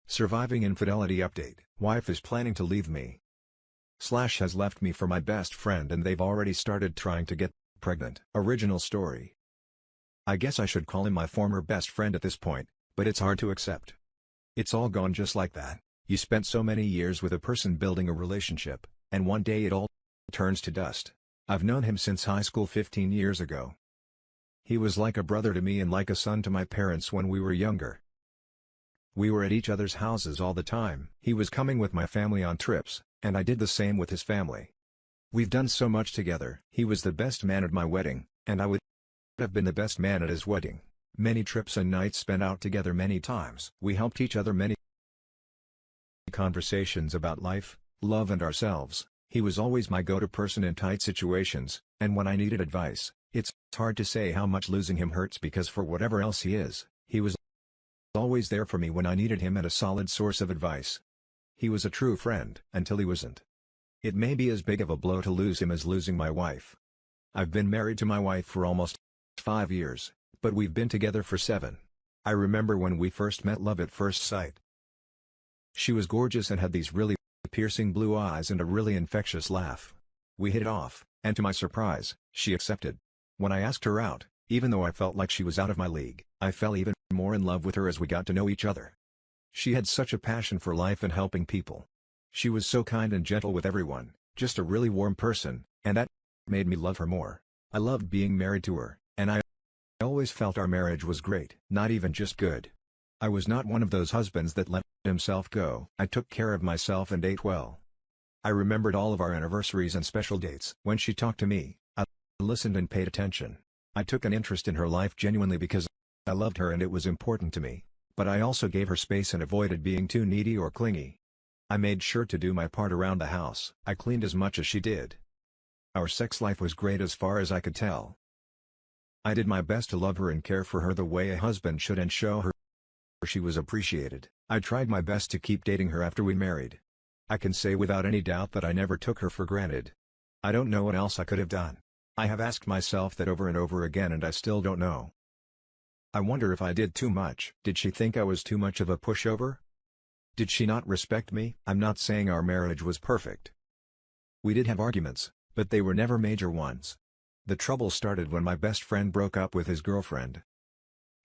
Surviving infidelity update. Wife is planning to leave me. Slash has left me for my best friend and they've already started trying to get pregnant. Original story. I guess I should call him my former best friend at this point, but it's hard to accept. It's all gone just like that. You spent so many years with a person building a relationship, and one day it all turns to dust. I've known him since high school 15 years ago. He was like a brother to me and like a son to my parents when we were younger. We were at each other's houses all the time. He was coming with my family on trips, and I did the same with his family. We've done so much together. He was the best man at my wedding, and I would have been the best man at his wedding. Many trips and nights spent out together many times. We helped each other many conversations about life, love and ourselves. He was always my go-to person in tight situations, and when I needed advice, it's hard to say how much losing him hurts because for whatever else he is, he was always there for me when I needed him and a solid source of advice. He was a true friend until he wasn't. It may be as big of a blow to lose him as losing my wife. I've been married to my wife for almost 5 years, but we've been together for 7. I remember when we first met, love at first sight. She was gorgeous and had these really piercing blue eyes and a really infectious laugh. We hit it off, and to my surprise, she accepted. When I asked her out, even though I felt like she was out of my league, I fell even more in love with her as we got to know each other. She had such a passion for life and helping people. She was so kind and gentle with everyone, just a really warm person, and that made me love her more. I loved being married to her, and I always felt our marriage was great. Not even just good. I was not one of those husbands that let himself go. I took care of myself and ate well. I remembered all of our anniversaries and special dates. When she talked to me, I listened and paid attention. I took an interest in her life genuinely because I loved her and it was important to me, but I also gave her space and avoided being too needy or clingy. I made sure to do my part around the house. I cleaned as much as she did. Our sex life was great as far as I could tell. I did my best to love her and care for her the way a husband should and show her she was appreciated. I tried my best to keep dating her after we married. I can say without any doubt that I never took her for granted. I don't know what else I could have done. I have asked myself that over and over again and I still don't know. I wonder if I did too much. Did she think I was too much of a pushover? Did she not respect me? I'm not saying our marriage was perfect. We did have arguments, but they were never major ones. The trouble started when my best friend broke up with his girlfriend.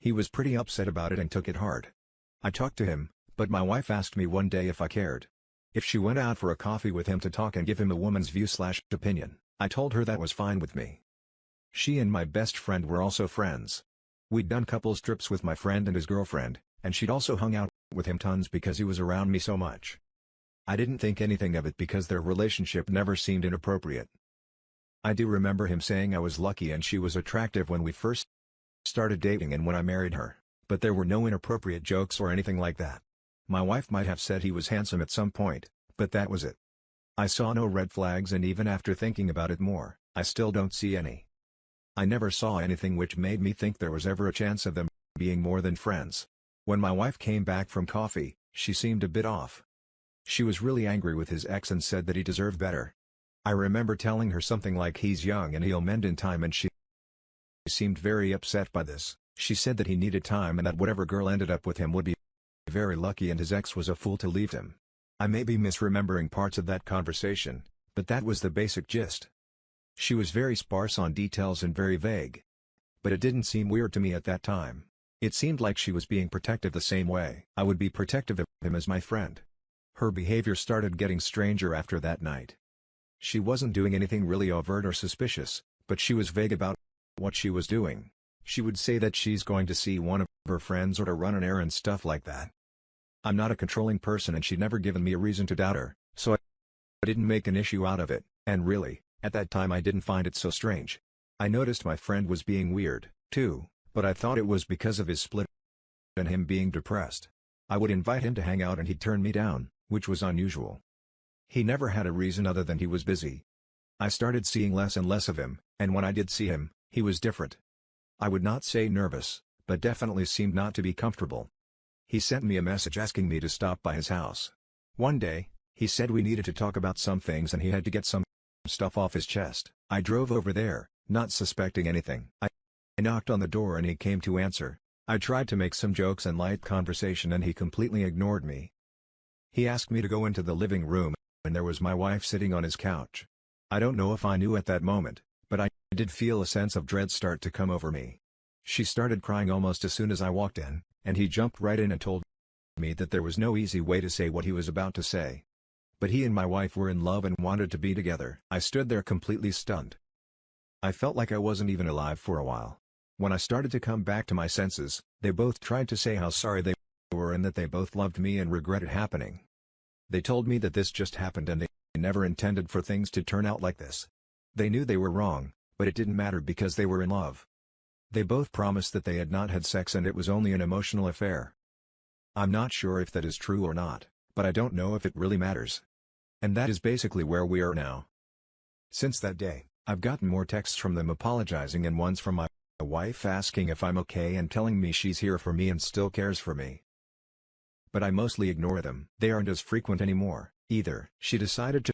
He was pretty upset about it and took it hard. I talked to him, but my wife asked me one day if I cared. If she went out for a coffee with him to talk and give him a woman's view/opinion, I told her that was fine with me. She and my best friend were also friends. We'd done couples trips with my friend and his girlfriend, and she'd also hung out with him tons because he was around me so much. I didn't think anything of it because their relationship never seemed inappropriate. I do remember him saying I was lucky and she was attractive when we first started dating and when I married her, but there were no inappropriate jokes or anything like that. My wife might have said he was handsome at some point, but that was it. I saw no red flags and even after thinking about it more, I still don't see any. I never saw anything which made me think there was ever a chance of them being more than friends. When my wife came back from coffee, she seemed a bit off. She was really angry with his ex and said that he deserved better. I remember telling her something like he's young and he'll mend in time and she seemed very upset by this. She said that he needed time and that whatever girl ended up with him would be very lucky and his ex was a fool to leave him. I may be misremembering parts of that conversation, but that was the basic gist. She was very sparse on details and very vague. But it didn't seem weird to me at that time. It seemed like she was being protective the same way I would be protective of him as my friend. Her behavior started getting stranger after that night. She wasn't doing anything really overt or suspicious, but she was vague about what she was doing. She would say that she's going to see one of her friends or to run an errand, stuff like that. I'm not a controlling person and she'd never given me a reason to doubt her, so I didn't make an issue out of it, and really, at that time I didn't find it so strange. I noticed my friend was being weird, too, but I thought it was because of his split and him being depressed. I would invite him to hang out and he'd turn me down, which was unusual. He never had a reason other than he was busy. I started seeing less and less of him, and when I did see him, he was different. I would not say nervous, but definitely seemed not to be comfortable. He sent me a message asking me to stop by his house. One day, he said we needed to talk about some things and he had to get some stuff off his chest. I drove over there, not suspecting anything. I knocked on the door and he came to answer. I tried to make some jokes and light conversation and he completely ignored me. He asked me to go into the living room, and there was my wife sitting on his couch. I don't know if I knew at that moment, but I did feel a sense of dread start to come over me. She started crying almost as soon as I walked in, and he jumped right in and told me that there was no easy way to say what he was about to say. But he and my wife were in love and wanted to be together. I stood there completely stunned. I felt like I wasn't even alive for a while. When I started to come back to my senses, they both tried to say how sorry they were and that they both loved me and regret it happening. They told me that this just happened and they never intended for things to turn out like this. They knew they were wrong, but it didn't matter because they were in love. They both promised that they had not had sex and it was only an emotional affair. I'm not sure if that is true or not, but I don't know if it really matters. And that is basically where we are now. Since that day, I've gotten more texts from them apologizing and ones from my wife asking if I'm okay and telling me she's here for me and still cares for me. But I mostly ignore them. They aren't as frequent anymore, either. She decided to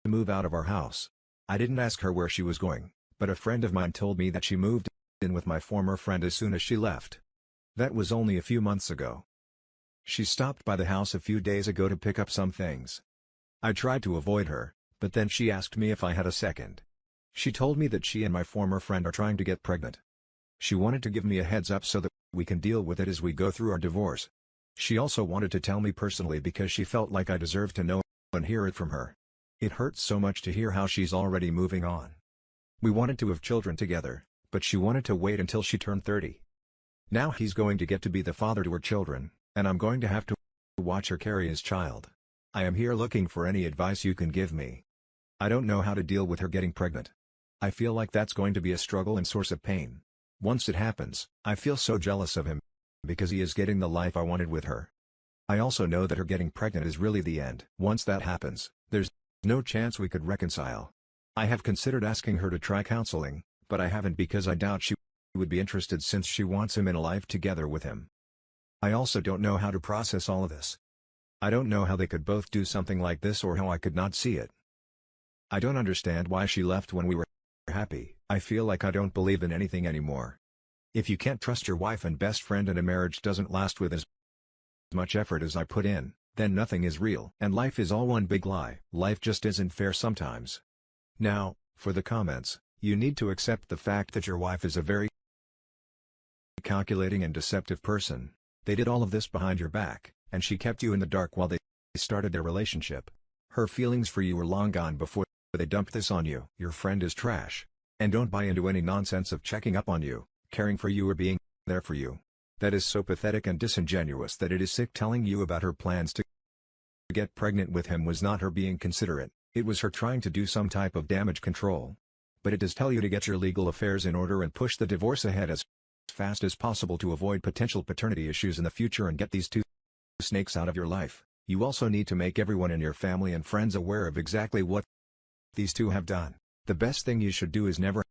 move out of our house. I didn't ask her where she was going, but a friend of mine told me that she moved in with my former friend as soon as she left. That was only a few months ago. She stopped by the house a few days ago to pick up some things. I tried to avoid her, but then she asked me if I had a second. She told me that she and my former friend are trying to get pregnant. She wanted to give me a heads up so that we can deal with it as we go through our divorce. She also wanted to tell me personally because she felt like I deserved to know and hear it from her. It hurts so much to hear how she's already moving on. We wanted to have children together, but she wanted to wait until she turned 30. Now he's going to get to be the father to her children, and I'm going to have to watch her carry his child. I am here looking for any advice you can give me. I don't know how to deal with her getting pregnant. I feel like that's going to be a struggle and source of pain. Once it happens, I feel so jealous of him, because he is getting the life I wanted with her. I also know that her getting pregnant is really the end. Once that happens, there's no chance we could reconcile. I have considered asking her to try counseling, but I haven't because I doubt she would be interested since she wants him in a life together with him. I also don't know how to process all of this. I don't know how they could both do something like this or how I could not see it. I don't understand why she left when we were happy. I feel like I don't believe in anything anymore. If you can't trust your wife and best friend and a marriage doesn't last with as much effort as I put in, then nothing is real. And life is all one big lie. Life just isn't fair sometimes. Now, for the comments, you need to accept the fact that your wife is a very calculating and deceptive person. They did all of this behind your back, and she kept you in the dark while they started their relationship. Her feelings for you were long gone before they dumped this on you. Your friend is trash. And don't buy into any nonsense of checking up on you, caring for you or being there for you. That is so pathetic and disingenuous that it is sick. Telling you about her plans to get pregnant with him was not her being considerate, it was her trying to do some type of damage control. But it does tell you to get your legal affairs in order and push the divorce ahead as fast as possible to avoid potential paternity issues in the future and get these two snakes out of your life. You also need to make everyone in your family and friends aware of exactly what these two have done. The best thing you should do is never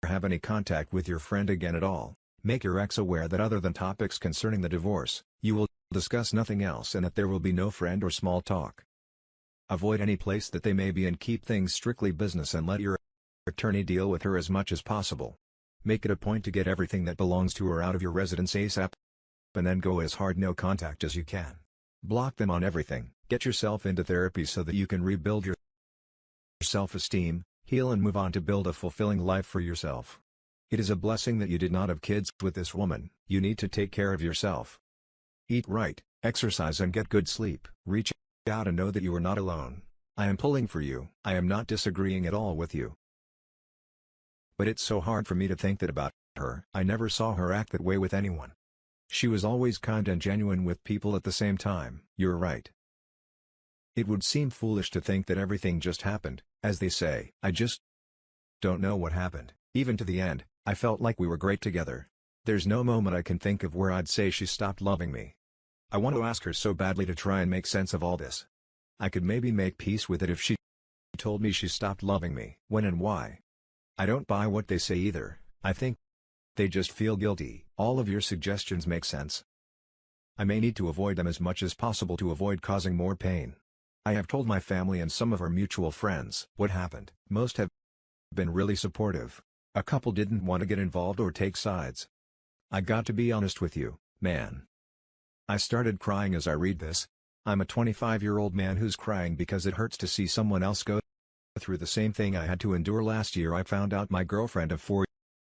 have any contact with your friend again at all. Make your ex aware that other than topics concerning the divorce, you will discuss nothing else and that there will be no friend or small talk. Avoid any place that they may be and keep things strictly business and let your attorney deal with her as much as possible. Make it a point to get everything that belongs to her out of your residence ASAP, and then go as hard no contact as you can. Block them on everything. Get yourself into therapy so that you can rebuild your self-esteem, heal and move on to build a fulfilling life for yourself. It is a blessing that you did not have kids with this woman. You need to take care of yourself. Eat right, exercise and get good sleep. Reach out and know that you are not alone. I am pulling for you. I am not disagreeing at all with you. But it's so hard for me to think that about her. I never saw her act that way with anyone. She was always kind and genuine with people at the same time. You're right. It would seem foolish to think that everything just happened, as they say. I just don't know what happened. Even to the end, I felt like we were great together. There's no moment I can think of where I'd say she stopped loving me. I want to ask her so badly to try and make sense of all this. I could maybe make peace with it if she told me she stopped loving me. When and why? I don't buy what they say either. I think they just feel guilty. All of your suggestions make sense. I may need to avoid them as much as possible to avoid causing more pain. I have told my family and some of our mutual friends what happened. Most have been really supportive. A couple didn't want to get involved or take sides. I got to be honest with you, man. I started crying as I read this. I'm a 25-year-old man who's crying because it hurts to see someone else go through the same thing I had to endure. Last year I found out my girlfriend of 4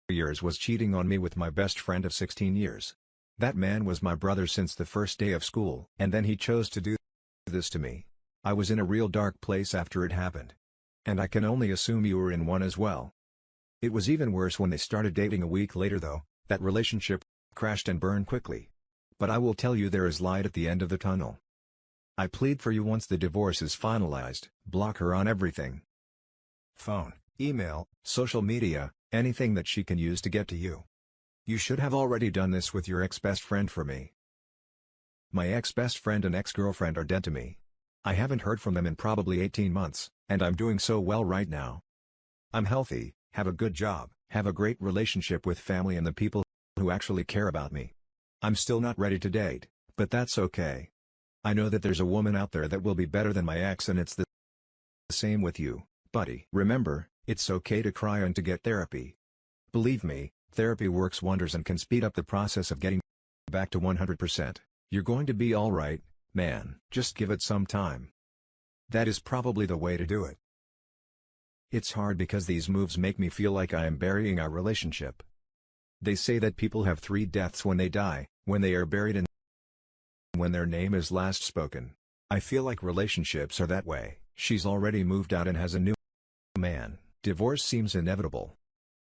years was cheating on me with my best friend of 16 years. That man was my brother since the first day of school. And then he chose to do this to me. I was in a real dark place after it happened. And I can only assume you were in one as well. It was even worse when they started dating a week later though. That relationship crashed and burned quickly. But I will tell you there is light at the end of the tunnel. I plead for you, once the divorce is finalized, block her on everything. Phone, email, social media, anything that she can use to get to you. You should have already done this with your ex-best friend for me. My ex-best friend and ex-girlfriend are dead to me. I haven't heard from them in probably 18 months, and I'm doing so well right now. I'm healthy, have a good job, have a great relationship with family and the people who actually care about me. I'm still not ready to date, but that's okay. I know that there's a woman out there that will be better than my ex, and it's the same with you, buddy. Remember, it's okay to cry and to get therapy. Believe me, therapy works wonders and can speed up the process of getting back to 100%. You're going to be alright, man. Just give it some time. That is probably the way to do it. It's hard because these moves make me feel like I am burying our relationship. They say that people have 3 deaths when they die, when they are buried, and when their name is last spoken. I feel like relationships are that way. She's already moved out and has a new man. Divorce seems inevitable.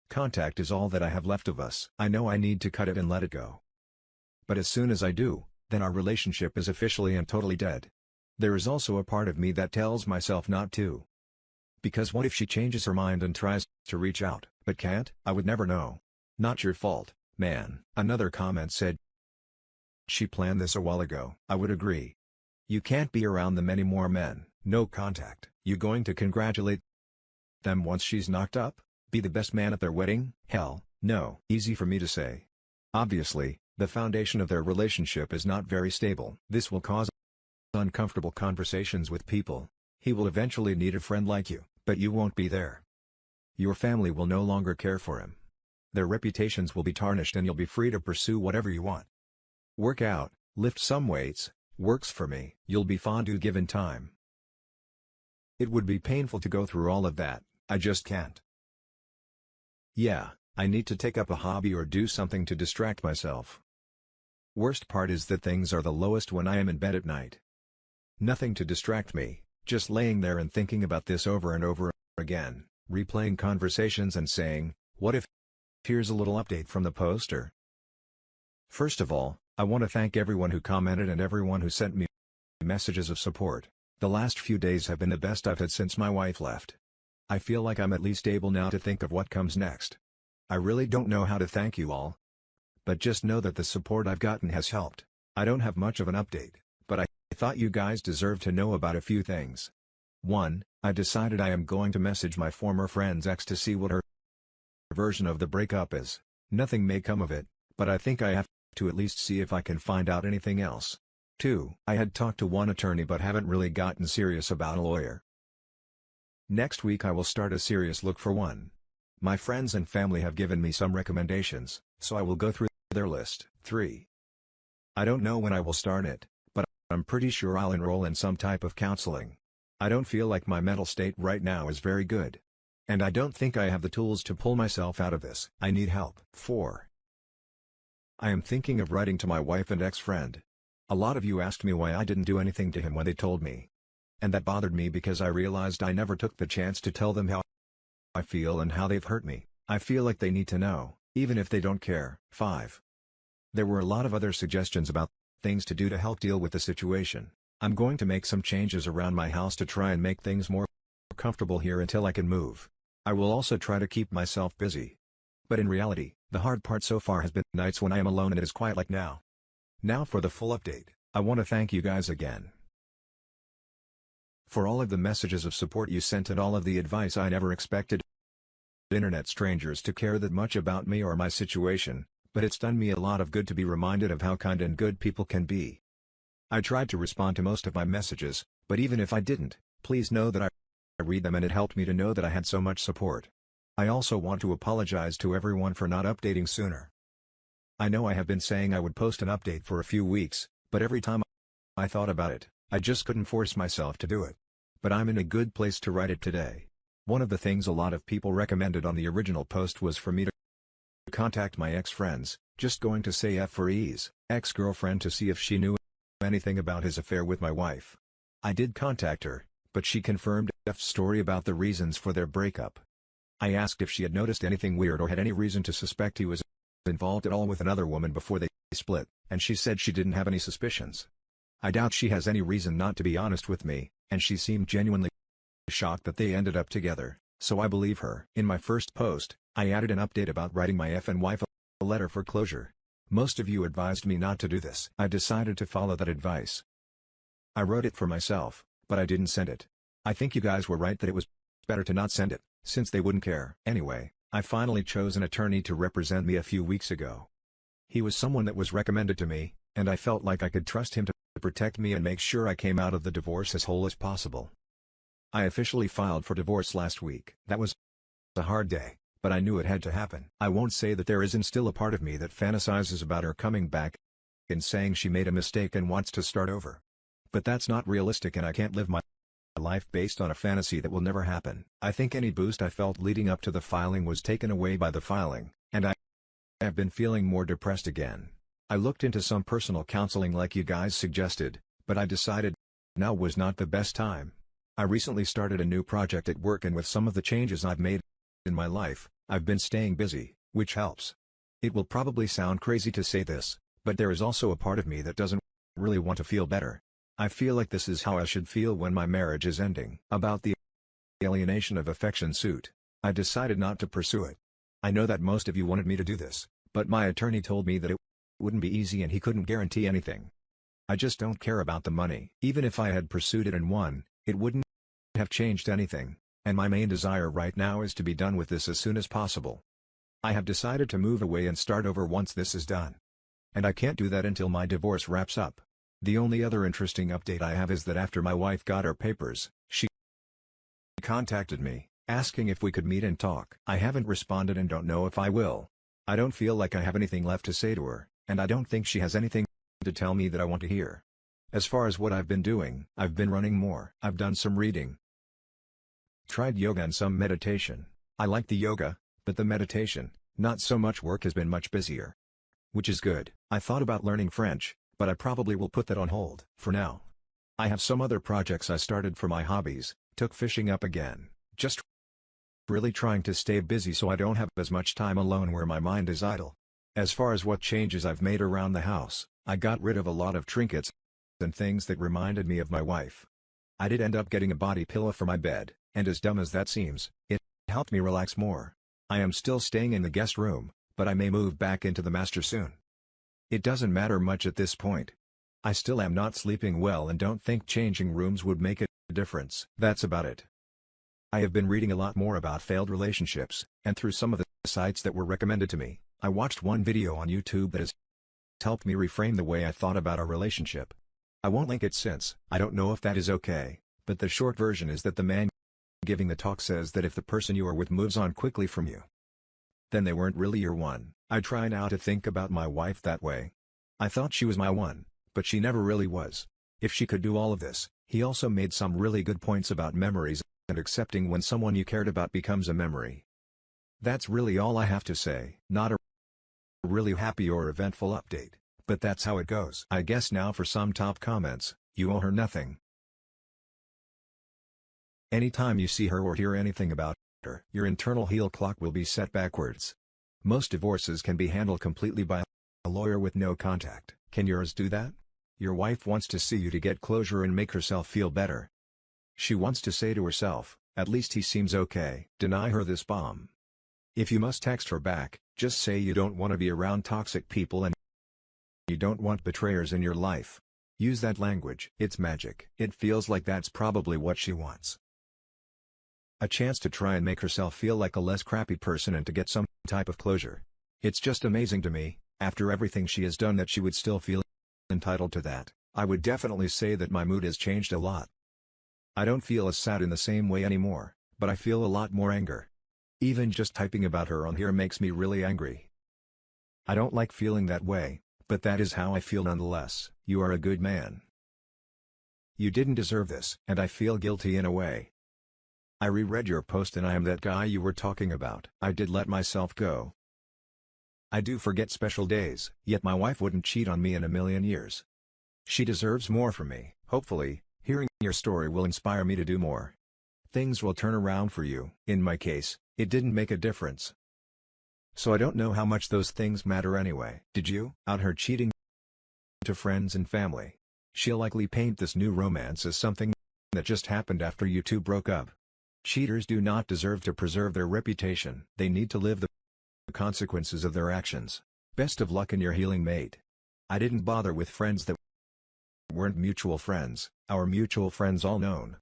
Contact is all that I have left of us. I know I need to cut it and let it go. But as soon as I do, then our relationship is officially and totally dead. There is also a part of me that tells myself not to. Because what if she changes her mind and tries to reach out, but can't? I would never know. Not your fault, man. Another comment said, she planned this a while ago. I would agree. You can't be around them anymore, men. No contact. You going to congratulate them once she's knocked up? Be the best man at their wedding? Hell, no. Easy for me to say. Obviously, the foundation of their relationship is not very stable. This will cause uncomfortable conversations with people. He will eventually need a friend like you, but you won't be there. Your family will no longer care for him. Their reputations will be tarnished and you'll be free to pursue whatever you want. Work out, lift some weights, works for me. You'll be fondue given time. It would be painful to go through all of that, I just can't. Yeah, I need to take up a hobby or do something to distract myself. Worst part is that things are the lowest when I am in bed at night. Nothing to distract me, just laying there and thinking about this over and over again, replaying conversations and saying, what if? Here's a little update from the poster. First of all, I want to thank everyone who commented and everyone who sent me messages of support. The last few days have been the best I've had since my wife left. I feel like I'm at least able now to think of what comes next. I really don't know how to thank you all. But just know that the support I've gotten has helped. I don't have much of an update, but I thought you guys deserve to know about a few things. 1. I decided I am going to message my former friend's ex to see what her version of the breakup is. Nothing may come of it, but I think I have to at least see if I can find out anything else. 2. I had talked to one attorney but haven't really gotten serious about a lawyer. Next week I will start a serious look for one. My friends and family have given me some recommendations, so I will go through their list. 3. I don't know when I will start it, but I'm pretty sure I'll enroll in some type of counseling. I don't feel like my mental state right now is very good. And I don't think I have the tools to pull myself out of this. I need help. 4. I am thinking of writing to my wife and ex-friend. A lot of you asked me why I didn't do anything to him when they told me. And that bothered me because I realized I never took the chance to tell them how I feel and how they've hurt me. I feel like they need to know, even if they don't care. 5. There were a lot of other suggestions about things to do to help deal with the situation. I'm going to make some changes around my house to try and make things more comfortable here until I can move. I will also try to keep myself busy. But in reality, the hard part so far has been nights when I am alone and it is quiet like now. Now for the full update, I want to thank you guys again for all of the messages of support you sent and all of the advice. I never expected internet strangers to care that much about me or my situation, but it's done me a lot of good to be reminded of how kind and good people can be. I tried to respond to most of my messages, but even if I didn't, please know that I read them and it helped me to know that I had so much support. I also want to apologize to everyone for not updating sooner. I know I have been saying I would post an update for a few weeks, but every time I thought about it, I just couldn't force myself to do it. But I'm in a good place to write it today. One of the things a lot of people recommended on the original post was for me to contact my ex-friends, just going to say F for ease, ex-girlfriend, to see if she knew anything about his affair with my wife. I did contact her, but she confirmed F's story about the reasons for their breakup. I asked if she had noticed anything weird or had any reason to suspect he was involved at all with another woman before they split, and she said she didn't have any suspicions. I doubt she has any reason not to be honest with me, and she seemed genuinely shocked that they ended up together, so I believe her. In my first post, I added an update about writing my F and wife a letter for closure. Most of you advised me not to do this. I decided to follow that advice. I wrote it for myself, but I didn't send it. I think you guys were right that it was better to not send it, since they wouldn't care. Anyway, I finally chose an attorney to represent me a few weeks ago. He was someone that was recommended to me, and I felt like I could trust him to protect me and make sure I came out of the divorce as whole as possible. I officially filed for divorce last week. That was a hard day, but I knew it had to happen. I won't say that there isn't still a part of me that fantasizes about her coming back and saying she made a mistake and wants to start over. But that's not realistic, and I can't live my life based on a fantasy that will never happen. I think any boost I felt leading up to the filing was taken away by the filing, and I have been feeling more depressed again. I looked into some personal counseling like you guys suggested, but I decided now was not the best time. I recently started a new project at work, and with some of the changes I've made in my life, I've been staying busy, which helps. It will probably sound crazy to say this, but there is also a part of me that doesn't really want to feel better. I feel like this is how I should feel when my marriage is ending. About the alienation of affection suit, I decided not to pursue it. I know that most of you wanted me to do this, but my attorney told me that it wouldn't be easy and he couldn't guarantee anything. I just don't care about the money. Even if I had pursued it and won, it wouldn't have changed anything, and my main desire right now is to be done with this as soon as possible. I have decided to move away and start over once this is done. And I can't do that until my divorce wraps up. The only other interesting update I have is that after my wife got her papers, she contacted me, asking if we could meet and talk. I haven't responded and don't know if I will. I don't feel like I have anything left to say to her, and I don't think she has anything to tell me that I want to hear. As far as what I've been doing, I've been running more. I've done some reading, tried yoga and some meditation. I like the yoga, but the meditation, not so much. Work has been much busier, which is good. I thought about learning French, but I probably will put that on hold for now. I have some other projects I started for my hobbies, took fishing up again, just really trying to stay busy so I don't have as much time alone where my mind is idle. As far as what changes I've made around the house, I got rid of a lot of trinkets and things that reminded me of my wife. I did end up getting a body pillow for my bed, and as dumb as that seems, it helped me relax more. I am still staying in the guest room, but I may move back into the master soon. It doesn't matter much at this point. I still am not sleeping well and don't think changing rooms would make a difference. That's about it. I have been reading a lot more about failed relationships, and through some of the sites that were recommended to me, I watched one video on YouTube that has helped me reframe the way I thought about our relationship. I won't link it since I don't know if that is okay, but the short version is that the man giving the talk says that if the person you are with moves on quickly from you, then they weren't really your one. I try now to think about my wife that way. I thought she was my one, but she never really was. If she could do all of this, he also made some really good points about memories and accepting when someone you cared about becomes a memory. That's really all I have to say. Not a really happy or eventful update, but that's how it goes. I guess now for some top comments. You owe her nothing. Anytime you see her or hear anything about her, your internal heel clock will be set backwards. Most divorces can be handled completely by a lawyer with no contact. Can yours do that? Your wife wants to see you to get closure and make herself feel better. She wants to say to herself, at least he seems okay. Deny her this bomb. If you must text her back, just say you don't want to be around toxic people and you don't want betrayers in your life. Use that language. It's magic. It feels like that's probably what she wants. A chance to try and make herself feel like a less crappy person and to get some type of closure. It's just amazing to me, after everything she has done, that she would still feel entitled to that. I would definitely say that my mood has changed a lot. I don't feel as sad in the same way anymore, but I feel a lot more anger. Even just typing about her on here makes me really angry. I don't like feeling that way, but that is how I feel nonetheless. You are a good man. You didn't deserve this, and I feel guilty in a way. I reread your post and I am that guy you were talking about. I did let myself go. I do forget special days, yet my wife wouldn't cheat on me in a million years. She deserves more from me. Hopefully, hearing your story will inspire me to do more. Things will turn around for you. In my case, it didn't make a difference. So I don't know how much those things matter anyway. Did you out her cheating to friends and family? She'll likely paint this new romance as something that just happened after you two broke up. Cheaters do not deserve to preserve their reputation. They need to live the consequences of their actions. Best of luck in your healing, mate. I didn't bother with friends that weren't mutual friends. Our mutual friends all known.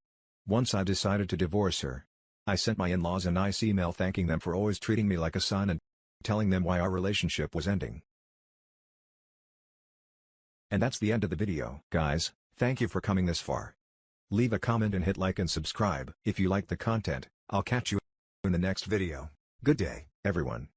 Once I decided to divorce her, I sent my in-laws a nice email thanking them for always treating me like a son and telling them why our relationship was ending. And that's the end of the video. Guys, thank you for coming this far. Leave a comment and hit like and subscribe. If you like the content, I'll catch you in the next video. Good day, everyone.